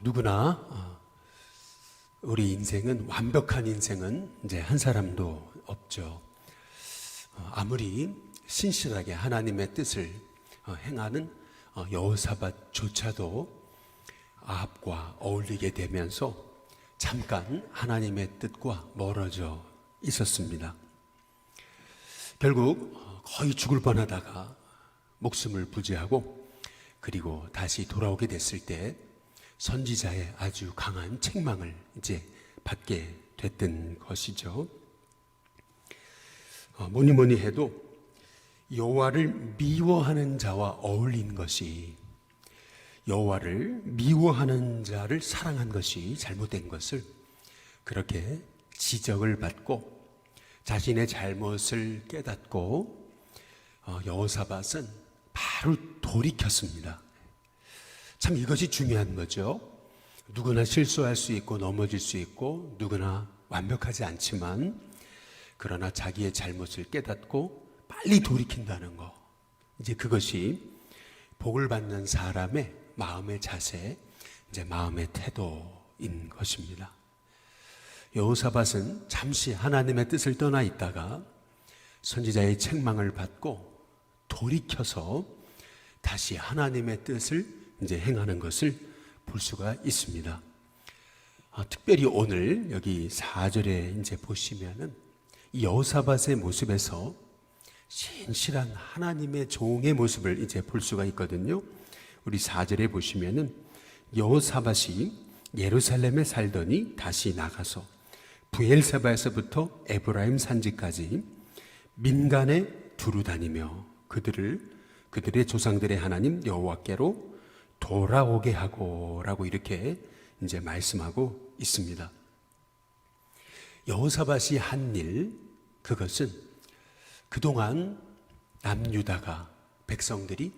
누구나 우리 인생은 완벽한 인생은 이제 한 사람도 없죠. 아무리 신실하게 하나님의 뜻을 행하는 여호사밧조차도 아합과 어울리게 되면서 잠깐 하나님의 뜻과 멀어져 있었습니다. 결국 거의 죽을 뻔하다가 목숨을 부지하고 그리고 다시 돌아오게 됐을 때 선지자의 아주 강한 책망을 이제 받게 됐던 것이죠. 뭐니 해도 여호와를 미워하는 자와 어울린 것이, 여호와를 미워하는 자를 사랑한 것이 잘못된 것을 그렇게 지적을 받고 자신의 잘못을 깨닫고 여호사밧은 바로 돌이켰습니다. 참 이것이 중요한 거죠. 누구나 실수할 수 있고 넘어질 수 있고 누구나 완벽하지 않지만 그러나 자기의 잘못을 깨닫고 빨리 돌이킨다는 거, 이제 그것이 복을 받는 사람의 마음의 자세, 이제 마음의 태도인 것입니다. 여호사밧은 잠시 하나님의 뜻을 떠나 있다가 선지자의 책망을 받고 돌이켜서 다시 하나님의 뜻을 이제 행하는 것을 볼 수가 있습니다. 특별히 오늘 여기 4절에 이제 보시면은 이 여호사밧의 모습에서 신실한 하나님의 종의 모습을 이제 볼 수가 있거든요. 우리 4절에 보시면은 여호사밧이 예루살렘에 살더니 다시 나가서 브엘세바에서부터 에브라임 산지까지 민간에 두루 다니며 그들의 조상들의 하나님 여호와께로 돌아오게 하고라고 이렇게 이제 말씀하고 있습니다. 여호사밧이 한 일, 그것은 그동안 남유다가 백성들이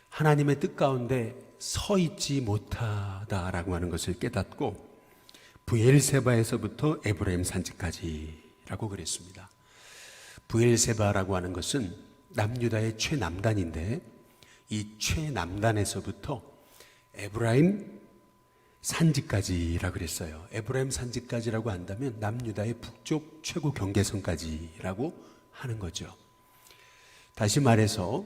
하나님의 뜻 가운데 서 있지 못하다라고 하는 것을 깨닫고 브엘세바에서부터 에브라임 산지까지라고 그랬습니다. 브엘세바라고 하는 것은 남유다의 최남단인데 이 최남단에서부터 에브라임 산지까지라고 그랬어요. 에브라임 산지까지라고 한다면 남유다의 북쪽 최고 경계선까지라고 하는 거죠. 다시 말해서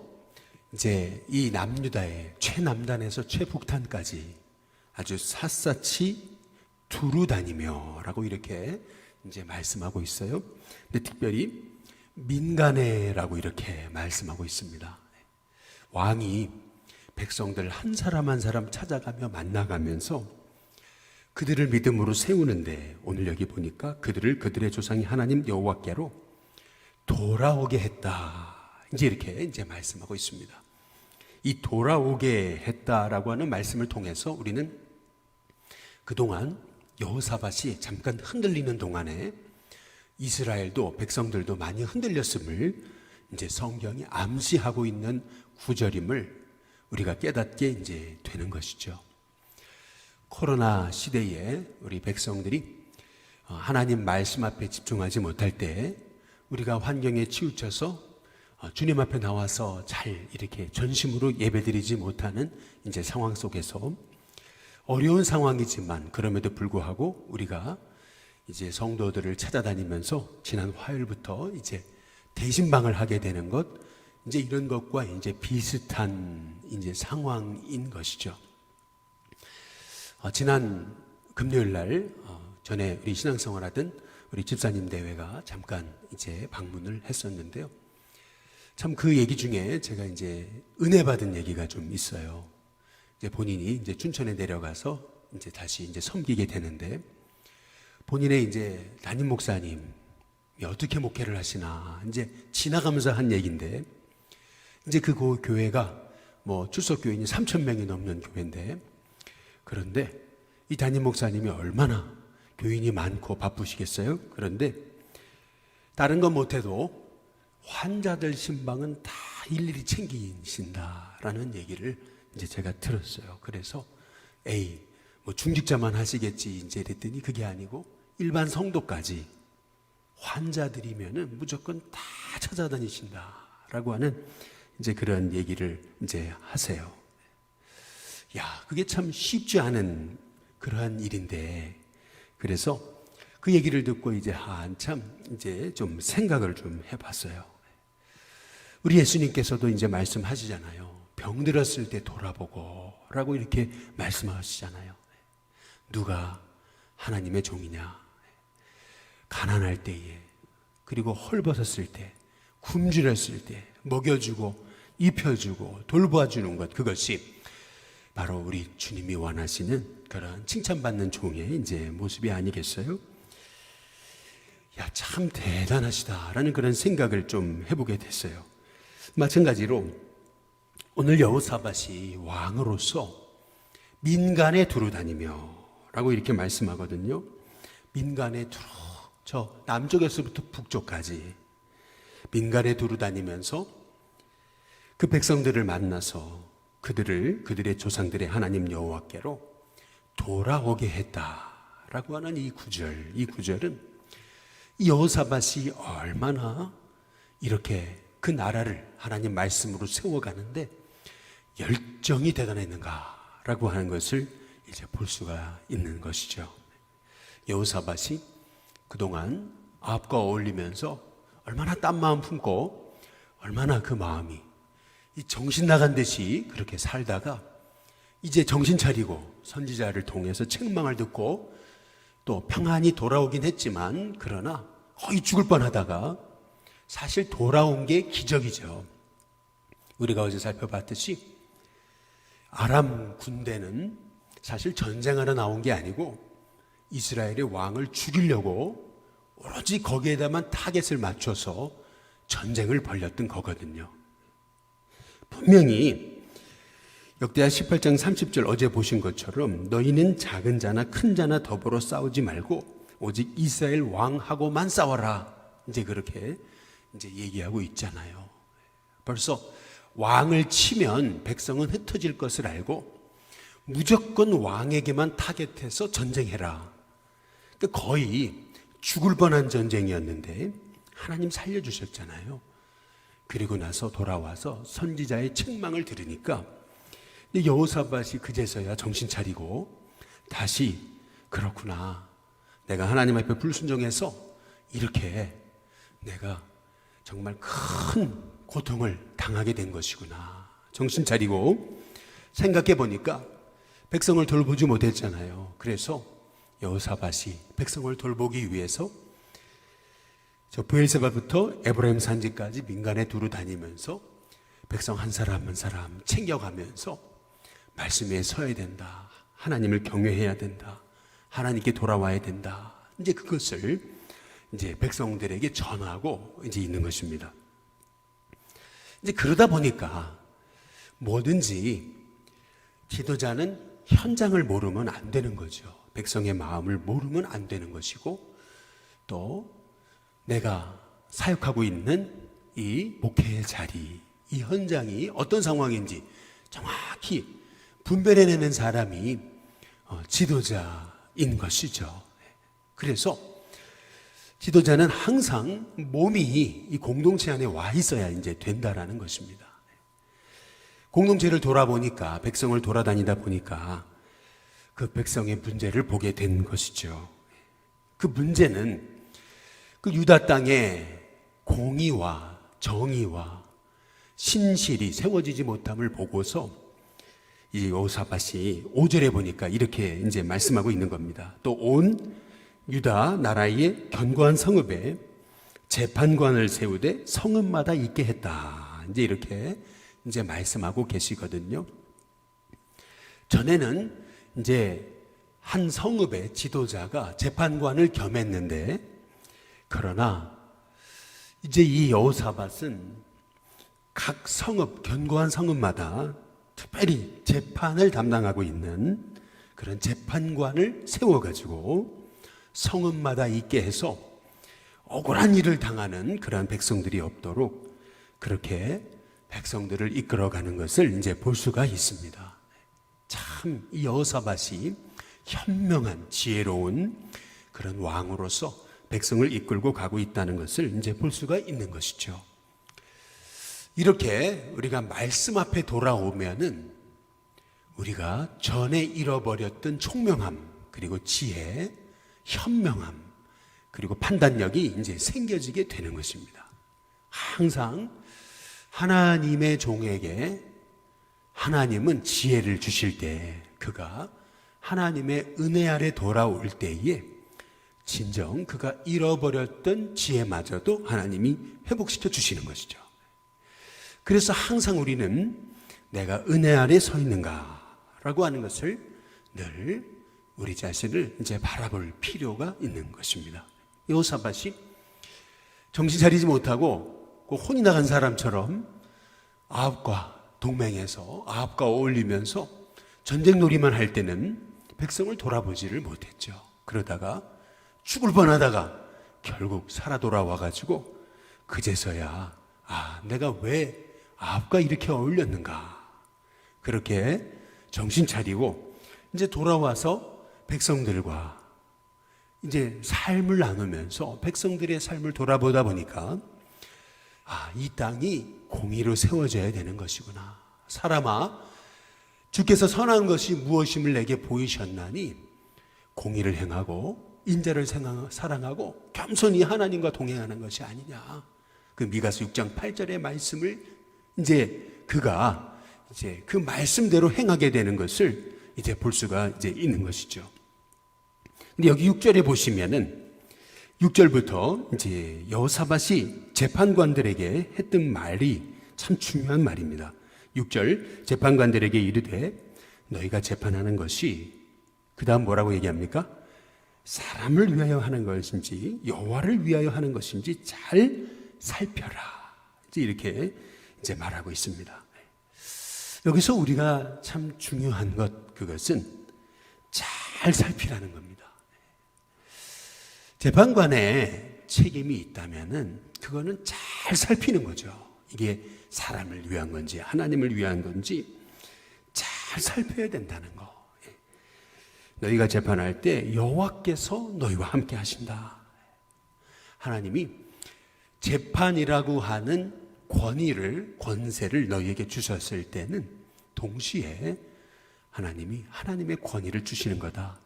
이제 이 남유다의 최남단에서 최북단까지 아주 샅샅이 두루 다니며라고 이렇게 이제 말씀하고 있어요. 근데 특별히 민간에라고 이렇게 말씀하고 있습니다. 왕이 백성들 한 사람 한 사람 찾아가며 만나가면서 그들을 믿음으로 세우는데 오늘 여기 보니까 그들의 조상이 하나님 여호와께로 돌아오게 했다. 이제 이렇게 이제 말씀하고 있습니다. 이 돌아오게 했다라고 하는 말씀을 통해서 우리는 그동안 여호사밧이 잠깐 흔들리는 동안에 이스라엘도 백성들도 많이 흔들렸음을 이제 성경이 암시하고 있는 구절임을 우리가 깨닫게 이제 되는 것이죠. 코로나 시대에 우리 백성들이 하나님 말씀 앞에 집중하지 못할 때 우리가 환경에 치우쳐서 주님 앞에 나와서 잘 이렇게 전심으로 예배드리지 못하는 이제 상황 속에서 어려운 상황이지만 그럼에도 불구하고 우리가 이제 성도들을 찾아다니면서 지난 화요일부터 이제 대신방을 하게 되는 것, 이제 이런 것과 이제 비슷한 이제 상황인 것이죠. 지난 금요일 날 전에 우리 신앙생활하던 우리 집사님 대회가 잠깐 이제 방문을 했었는데요. 참 그 얘기 중에 제가 이제 은혜 받은 얘기가 좀 있어요. 이제 본인이 이제 춘천에 내려가서 이제 다시 이제 섬기게 되는데 본인의 이제 담임 목사님이 어떻게 목회를 하시나 이제 지나가면서 한 얘기인데 이제 그 교회가 뭐 출석 교인이 3,000명이 넘는 교회인데 그런데 이 담임 목사님이 얼마나 교인이 많고 바쁘시겠어요? 그런데 다른 건 못해도 환자들 신방은 다 일일이 챙기신다라는 얘기를 이제 제가 들었어요. 그래서 뭐 중직자만 하시겠지 이제 이랬더니 그게 아니고 일반 성도까지 환자들이면은 무조건 다 찾아다니신다라고 하는 이제 그런 얘기를 이제 하세요. 야, 그게 참 쉽지 않은 그러한 일인데, 그래서 그 얘기를 듣고 이제 한참 이제 좀 생각을 좀 해봤어요. 우리 예수님께서도 이제 말씀하시잖아요. 병들었을 때 돌아보고 라고 이렇게 말씀하시잖아요. 누가 하나님의 종이냐? 가난할 때에, 그리고 헐벗었을 때, 굶주렸을 때 먹여주고 입혀주고 돌보아주는 것, 그것이 바로 우리 주님이 원하시는 그런 칭찬받는 종의 이제 모습이 아니겠어요? 야, 참 대단하시다라는 그런 생각을 좀 해보게 됐어요. 마찬가지로 오늘 여호사밧이 왕으로서 민간에 두루 다니며 라고 이렇게 말씀하거든요. 민간에 두루, 저 남쪽에서부터 북쪽까지 민간에 두루 다니면서 그 백성들을 만나서 그들의 조상들의 하나님 여호와께로 돌아오게 했다라고 하는 이 구절은 이 여호사밧이 얼마나 이렇게 그 나라를 하나님 말씀으로 세워가는데 열정이 대단했는가라고 하는 것을 이제 볼 수가 있는 것이죠. 여호사밧이 그동안 아합과 어울리면서 얼마나 딴 마음 품고 얼마나 그 마음이 이 정신 나간 듯이 그렇게 살다가 이제 정신 차리고 선지자를 통해서 책망을 듣고 또 평안히 돌아오긴 했지만, 그러나 거의 죽을 뻔하다가 사실 돌아온 게 기적이죠. 우리가 어제 살펴봤듯이 아람 군대는 사실 전쟁하러 나온 게 아니고 이스라엘의 왕을 죽이려고 오로지 거기에다만 타겟을 맞춰서 전쟁을 벌였던 거거든요. 분명히 역대하 18장 30절 어제 보신 것처럼 너희는 작은 자나 큰 자나 더불어 싸우지 말고 오직 이스라엘 왕하고만 싸워라, 이제 그렇게 이제 얘기하고 있잖아요. 벌써 왕을 치면 백성은 흩어질 것을 알고 무조건 왕에게만 타겟해서 전쟁해라. 그러니까 거의 죽을 뻔한 전쟁이었는데 하나님 살려주셨잖아요. 그리고 나서 돌아와서 선지자의 책망을 들으니까 여호사밧이 그제서야 정신 차리고 다시, 그렇구나, 내가 하나님 앞에 불순종해서 이렇게 내가 정말 큰 고통을 당하게 된 것이구나, 정신 차리고 생각해 보니까 백성을 돌보지 못했잖아요. 그래서 여호사밧이 백성을 돌보기 위해서 저 브엘세바부터 에브라임 산지까지 민간에 두루 다니면서 백성 한 사람 한 사람 챙겨가면서 말씀에 서야 된다, 하나님을 경외해야 된다, 하나님께 돌아와야 된다, 이제 그것을 이제 백성들에게 전하고 이제 있는 것입니다. 이제 그러다 보니까 뭐든지 지도자는 현장을 모르면 안 되는 거죠. 백성의 마음을 모르면 안 되는 것이고, 또 내가 사역하고 있는 이 목회의 자리, 이 현장이 어떤 상황인지 정확히 분별해내는 사람이 지도자인 것이죠. 그래서 지도자는 항상 몸이 이 공동체 안에 와 있어야 이제 된다라는 것입니다. 공동체를 돌아보니까, 백성을 돌아다니다 보니까 그 백성의 문제를 보게 된 것이죠. 그 문제는 그 유다 땅에 공의와 정의와 신실이 세워지지 못함을 보고서 이 여호사밧이 5절에 보니까 이렇게 이제 말씀하고 있는 겁니다. 또 온 유다 나라의 견고한 성읍에 재판관을 세우되 성읍마다 있게 했다, 이제 이렇게 이제 말씀하고 계시거든요. 전에는 이제 한 성읍의 지도자가 재판관을 겸했는데, 그러나 이제 이 여호사밧은 각 성읍, 견고한 성읍마다 특별히 재판을 담당하고 있는 그런 재판관을 세워가지고 성읍마다 있게 해서 억울한 일을 당하는 그러한 백성들이 없도록 그렇게 백성들을 이끌어가는 것을 이제 볼 수가 있습니다. 참 이 여호사밧이 현명한 지혜로운 그런 왕으로서 백성을 이끌고 가고 있다는 것을 이제 볼 수가 있는 것이죠. 이렇게 우리가 말씀 앞에 돌아오면은 우리가 전에 잃어버렸던 총명함, 그리고 지혜, 현명함, 그리고 판단력이 이제 생겨지게 되는 것입니다. 항상 하나님의 종에게 하나님은 지혜를 주실 때 그가 하나님의 은혜 아래 돌아올 때에 진정 그가 잃어버렸던 지혜마저도 하나님이 회복시켜 주시는 것이죠. 그래서 항상 우리는 내가 은혜 아래 서 있는가라고 하는 것을 늘 우리 자신을 이제 바라볼 필요가 있는 것입니다. 여호사밧이 정신 차리지 못하고 그 혼이 나간 사람처럼 아합과 동맹해서 아합과 어울리면서 전쟁놀이만 할 때는 백성을 돌아보지를 못했죠. 그러다가 죽을 뻔하다가 결국 살아 돌아와가지고 그제서야 내가 왜 아합과 이렇게 어울렸는가, 그렇게 정신 차리고 이제 돌아와서 백성들과 이제 삶을 나누면서 백성들의 삶을 돌아보다 보니까 이 땅이 공의로 세워져야 되는 것이구나. 사람아, 주께서 선한 것이 무엇임을 내게 보이셨나니 공의를 행하고 인자를 사랑하고 겸손히 하나님과 동행하는 것이 아니냐. 그 미가서 6장 8절의 말씀을 이제 그가 이제 그 말씀대로 행하게 되는 것을 이제 볼 수가 이제 있는 것이죠. 근데 여기 6절에 보시면은 6절부터 이제 여호사밧이 재판관들에게 했던 말이 참 중요한 말입니다. 6절 재판관들에게 이르되 너희가 재판하는 것이, 그 다음 뭐라고 얘기합니까? 사람을 위하여 하는 것인지 여호와를 위하여 하는 것인지 잘 살펴라. 이제 이렇게 이제 말하고 있습니다. 여기서 우리가 참 중요한 것, 그것은 잘 살피라는 겁니다. 재판관에 책임이 있다면은 그거는 잘 살피는 거죠. 이게 사람을 위한 건지 하나님을 위한 건지 잘 살펴야 된다는 거. 너희가 재판할 때 여호와께서 너희와 함께 하신다. 하나님이 재판이라고 하는 권세를 너희에게 주셨을 때는 동시에 하나님이 하나님의 권위를 주시는 거다.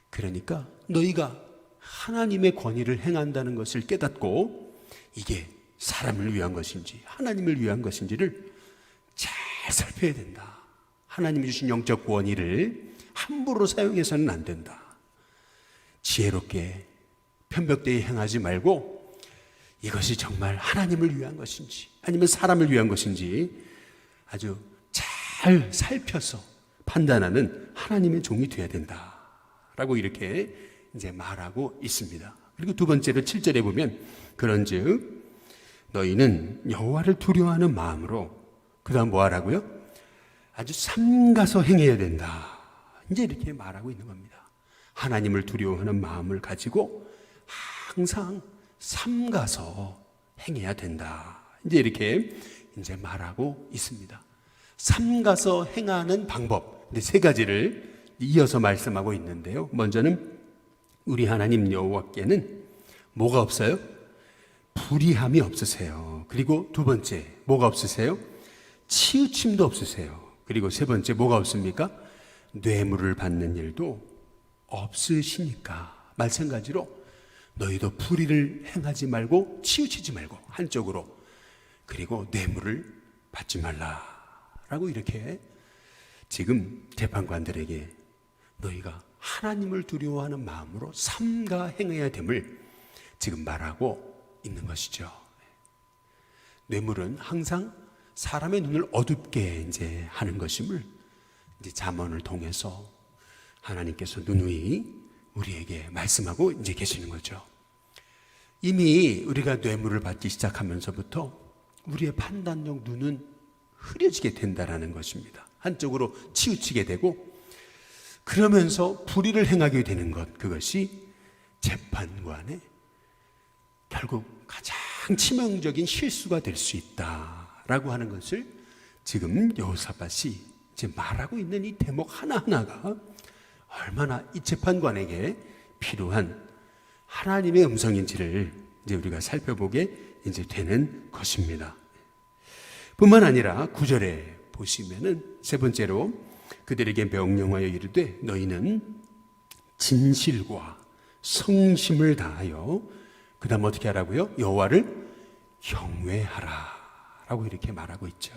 그러니까 너희가 하나님의 권위를 행한다는 것을 깨닫고 이게 사람을 위한 것인지 하나님을 위한 것인지를 잘 살펴야 된다. 하나님이 주신 영적 권위를 함부로 사용해서는 안 된다. 지혜롭게 편벽되이 행하지 말고 이것이 정말 하나님을 위한 것인지 아니면 사람을 위한 것인지 아주 잘 살펴서 판단하는 하나님의 종이 되어야 된다라고 이렇게 이제 말하고 있습니다. 그리고 두 번째로 7절에 보면 그런즉 너희는 여호와를 두려워하는 마음으로, 그 다음 뭐 하라고요? 아주 삼가서 행해야 된다. 이제 이렇게 말하고 있는 겁니다. 하나님을 두려워하는 마음을 가지고 항상 삼가서 행해야 된다. 이제 이렇게 이제 말하고 있습니다. 삼가서 행하는 방법, 근데 세 가지를 이어서 말씀하고 있는데요. 먼저는 우리 하나님 여호와께는 뭐가 없어요? 불의함이 없으세요. 그리고 두 번째 뭐가 없으세요? 치우침도 없으세요. 그리고 세 번째 뭐가 없습니까? 뇌물을 받는 일도 없으시니까 마찬가지로 너희도 불의를 행하지 말고 치우치지 말고 한쪽으로, 그리고 뇌물을 받지 말라라고 이렇게 지금 재판관들에게 너희가 하나님을 두려워하는 마음으로 삼가 행해야 됨을 지금 말하고 있는 것이죠. 뇌물은 항상 사람의 눈을 어둡게 이제 하는 것임을 이제 잠언을 통해서 하나님께서 누누이 우리에게 말씀하고 이제 계시는 거죠. 이미 우리가 뇌물을 받기 시작하면서부터 우리의 판단력 눈은 흐려지게 된다라는 것입니다. 한쪽으로 치우치게 되고 그러면서 불의를 행하게 되는 것, 그것이 재판관의 결국 가장 치명적인 실수가 될 수 있다라고 하는 것을 지금 여호사밧이 이제 말하고 있는 이 대목 하나하나가 얼마나 이 재판관에게 필요한 하나님의 음성인지를 이제 우리가 살펴보게 이제 되는 것입니다. 뿐만 아니라 9절에 보시면은 세 번째로 그들에게 명령하여 이르되 너희는 진실과 성심을 다하여 그 다음 어떻게 하라고요? 여호와를 경외하라 라고 이렇게 말하고 있죠.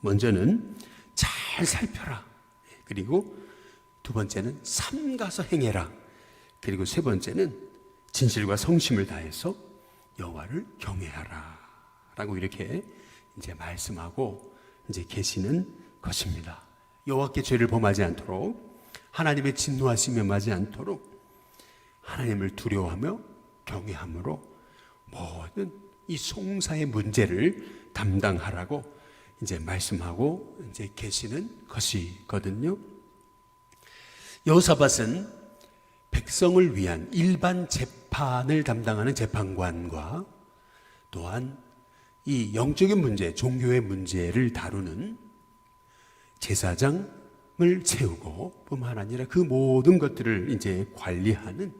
먼저는 잘 살펴라. 그리고 두 번째는 삼가서 행해라. 그리고 세 번째는 진실과 성심을 다해서 여호와를 경외하라 라고 이렇게 이제 말씀하고 이제 계시는 것입니다. 여호와께 죄를 범하지 않도록, 하나님의 진노하심에 맞지 않도록 하나님을 두려워하며 경외함으로 모든 이 송사의 문제를 담당하라고 이제 말씀하고 이제 계시는 것이거든요. 여호사밧은 백성을 위한 일반 재판을 담당하는 재판관과 또한 이 영적인 문제, 종교의 문제를 다루는 제사장을 채우고 뿐만 아니라 그 모든 것들을 이제 관리하는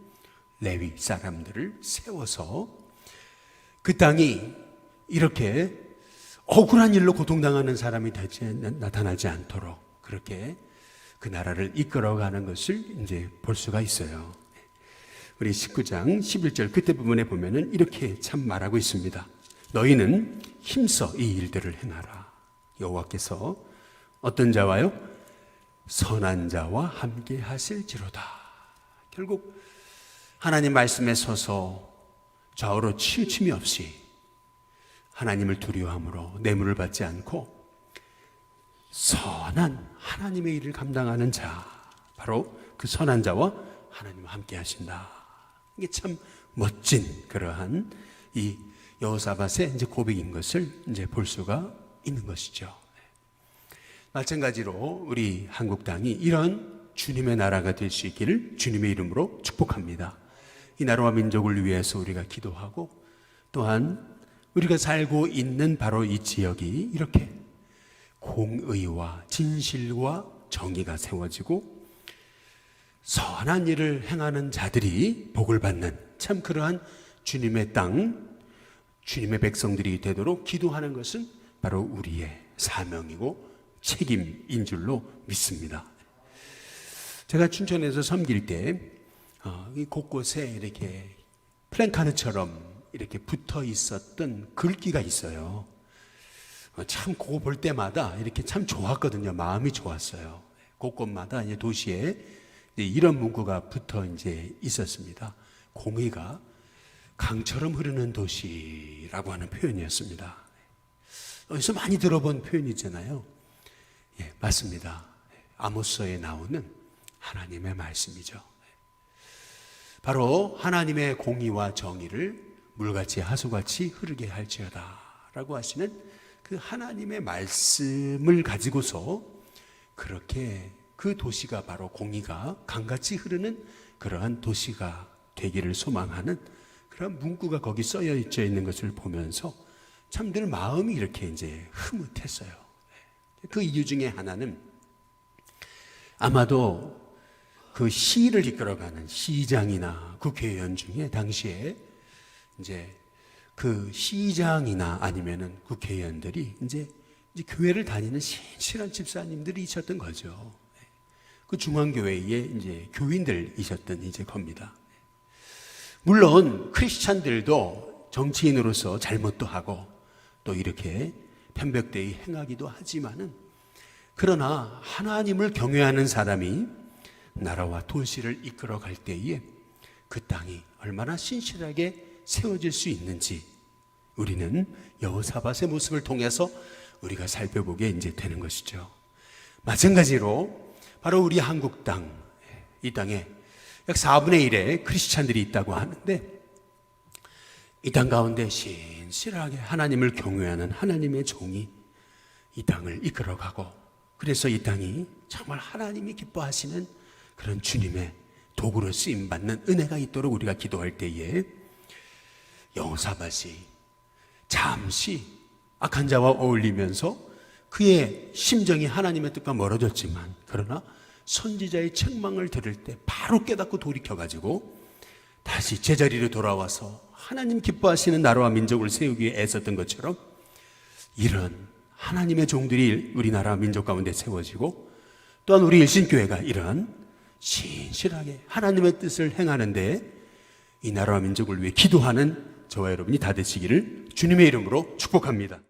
레위 사람들을 세워서 그 땅이 이렇게 억울한 일로 고통당하는 사람이 나타나지 않도록 그렇게 그 나라를 이끌어가는 것을 이제 볼 수가 있어요. 우리 19장 11절 그때 부분에 보면은 이렇게 참 말하고 있습니다. 너희는 힘써 이 일들을 행하라. 여호와께서 어떤 자와요? 선한 자와 함께 하실지로다. 결국 하나님 말씀에 서서 좌우로 치우침이 없이 하나님을 두려워함으로 뇌물을 받지 않고 선한 하나님의 일을 감당하는 자, 바로 그 선한 자와 하나님과 함께 하신다. 이게 참 멋진 그러한 이 여호사밧의 이제 고백인 것을 이제 볼 수가 있는 것이죠. 마찬가지로 우리 한국 땅이 이런 주님의 나라가 될 수 있기를 주님의 이름으로 축복합니다. 이 나라와 민족을 위해서 우리가 기도하고 또한 우리가 살고 있는 바로 이 지역이 이렇게 공의와 진실과 정의가 세워지고 선한 일을 행하는 자들이 복을 받는 참 그러한 주님의 땅, 주님의 백성들이 되도록 기도하는 것은 바로 우리의 사명이고 책임인 줄로 믿습니다. 제가 춘천에서 섬길 때 곳곳에 이렇게 플랜카드처럼 이렇게 붙어 있었던 글귀가 있어요. 참 그거 볼 때마다 이렇게 참 좋았거든요. 마음이 좋았어요. 곳곳마다 이제 도시에 이런 문구가 붙어 이제 있었습니다. 공의가 강처럼 흐르는 도시라고 하는 표현이었습니다. 어디서 많이 들어본 표현이잖아요. 예, 맞습니다. 아모스에 나오는 하나님의 말씀이죠. 바로 하나님의 공의와 정의를 물같이 하수같이 흐르게 할지어다 라고 하시는 그 하나님의 말씀을 가지고서 그렇게 그 도시가 바로 공의가 강같이 흐르는 그러한 도시가 되기를 소망하는 그런 문구가 거기 써여 있는 것을 보면서 참 늘 마음이 이렇게 이제 흐뭇했어요. 그 이유 중에 하나는 아마도 그 시를 이끌어가는 시장이나 국회의원 중에 당시에 이제 그 시장이나 아니면은 국회의원들이 이제 교회를 다니는 신실한 집사님들이 있었던 거죠. 그 중앙교회의 이제 교인들이셨던 이제 겁니다. 물론 크리스찬들도 정치인으로서 잘못도 하고 또 이렇게 편백되이 행하기도 하지만은 그러나 하나님을 경외하는 사람이 나라와 도시를 이끌어 갈 때에 그 땅이 얼마나 신실하게 세워질 수 있는지 우리는 여호사밧의 모습을 통해서 우리가 살펴보게 이제 되는 것이죠. 마찬가지로 바로 우리 한국 땅, 이 땅에 약 4분의 1의 크리스찬들이 있다고 하는데 이 땅 가운데 신실하게 하나님을 경외하는 하나님의 종이 이 땅을 이끌어가고 그래서 이 땅이 정말 하나님이 기뻐하시는 그런 주님의 도구로 쓰임받는 은혜가 있도록 우리가 기도할 때에 여호사밧이 잠시 악한 자와 어울리면서 그의 심정이 하나님의 뜻과 멀어졌지만 그러나 선지자의 책망을 들을 때 바로 깨닫고 돌이켜가지고 다시 제자리로 돌아와서 하나님 기뻐하시는 나라와 민족을 세우기 위해 애썼던 것처럼 이런 하나님의 종들이 우리나라 민족 가운데 세워지고 또한 우리 일신교회가 이런 신실하게 하나님의 뜻을 행하는데 이 나라와 민족을 위해 기도하는 저와 여러분이 다 되시기를 주님의 이름으로 축복합니다.